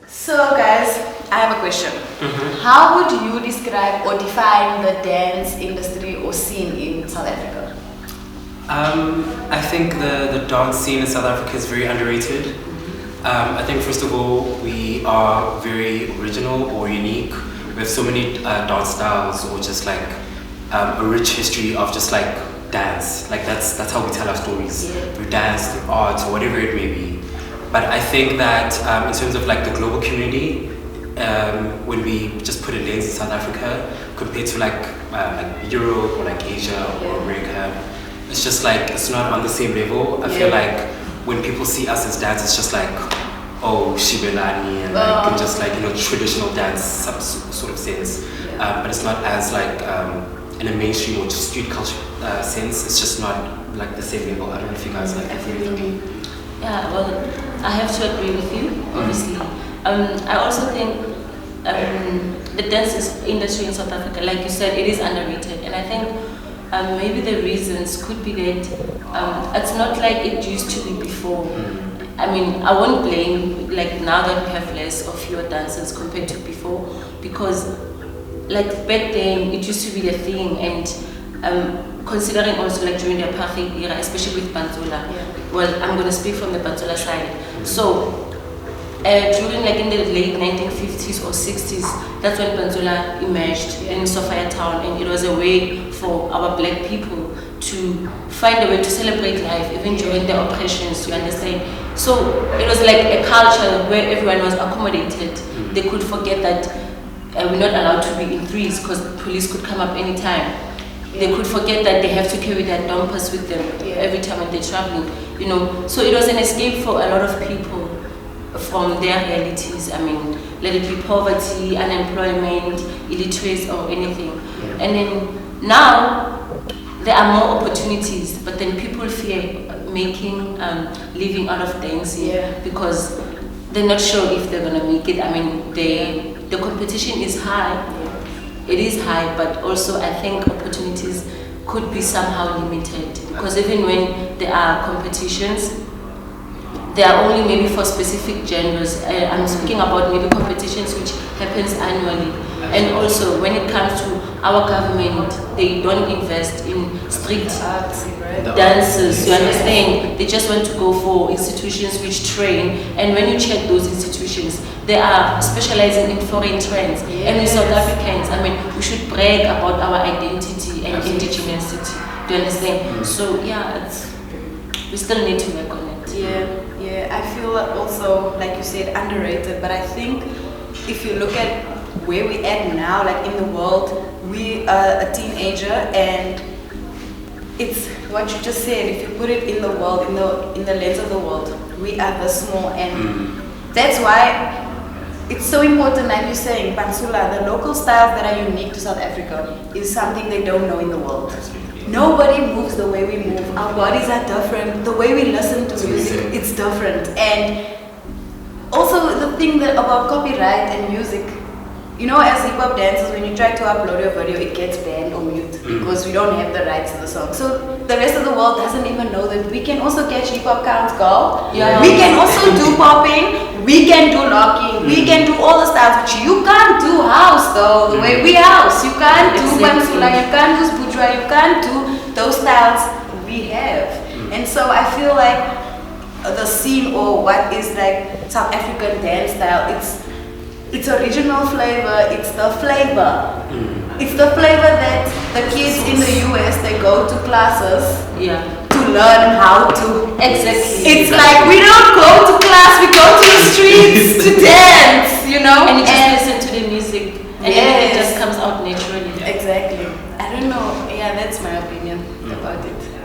So guys, I have a question. How would you describe or define the dance industry or scene in South Africa? I think the dance scene in South Africa is very underrated. I think first of all, we are very original or unique. We have so many dance styles, or just like a rich history of just like dance. Like that's how we tell our stories. Through dance, through art, or whatever it may be. But I think that in terms of like the global community, when we just put a lens in South Africa compared to like Europe or like Asia or America, it's just like it's not on the same level. I feel like when people see us as dance, it's just like, oh, Shibelani and like and just like, you know, traditional dance sort of sense. But it's not as like in a mainstream or just street culture sense. It's just not like the same level. I don't know if you guys like agree with me. Yeah, well, I have to agree with you, obviously. I also think the dance industry in South Africa, like you said, it is underrated. And I think maybe the reasons could be that it's not like it used to be before. I mean, I won't blame, like now that we have less or fewer dancers compared to before, because like back then it used to be the thing, and considering also like during the apartheid era, especially with Bantola, well, I'm going to speak from the Bantola side. So during like in the late 1950s or 60s, that's when Bantola emerged in Sophia town, and it was a way for our black people to find a way to celebrate life even during the oppressions, you understand? So it was like a culture where everyone was accommodated. They could forget that we're not allowed to be in threes because police could come up anytime. They could forget that they have to carry their dumpers with them every time when they're traveling, you know. So it was an escape for a lot of people from their realities. I mean, let it be poverty, unemployment, illiteracy or anything. And then now there are more opportunities, but then people fear making living out of dancing because they're not sure if they're gonna make it. I mean, the competition is high. It is high, but also I think opportunities could be somehow limited, because even when there are competitions, they are only maybe for specific genres. I'm speaking about maybe competitions which happens annually. And also when it comes to our government, they don't invest in strict dances, you understand? They just want to go for institutions which train, and when you check those institutions, they are specializing in foreign trends. And we South Africans, I mean, we should brag about our identity and indigeneity, do you understand? So yeah, we still need to work on it. I feel also, like you said, underrated, but I think if you look at where we at now, like in the world, we are a teenager, and it's what you just said. If you put it in the world, in the lens of the world, we are this small, and that's why it's so important, like you're saying, Pansula, the local styles that are unique to South Africa is something they don't know in the world. Nobody moves the way we move. Our bodies are different. The way we listen to music, it's different. And also the thing about copyright and music, you know, as hip-hop dancers, when you try to upload your video, it gets banned or mute because we don't have the rights to the song. So the rest of the world doesn't even know that we can also catch hip-hop counts, girl. We can also do popping, we can do locking, we can do all the styles, but you can't do house though, the way we house. You can't do Pansula, you can't do Bourgeois, you can't do those styles we have. And so I feel like the scene, or what is like South African dance style, it's original flavor, it's the flavor. It's the flavor that the kids in the US, they go to classes to learn how to. Exactly. It's like we don't go to class, we go to the streets to dance, you know? And you just listen to the music, and everything just comes out naturally. Exactly. I don't know, that's my opinion about it.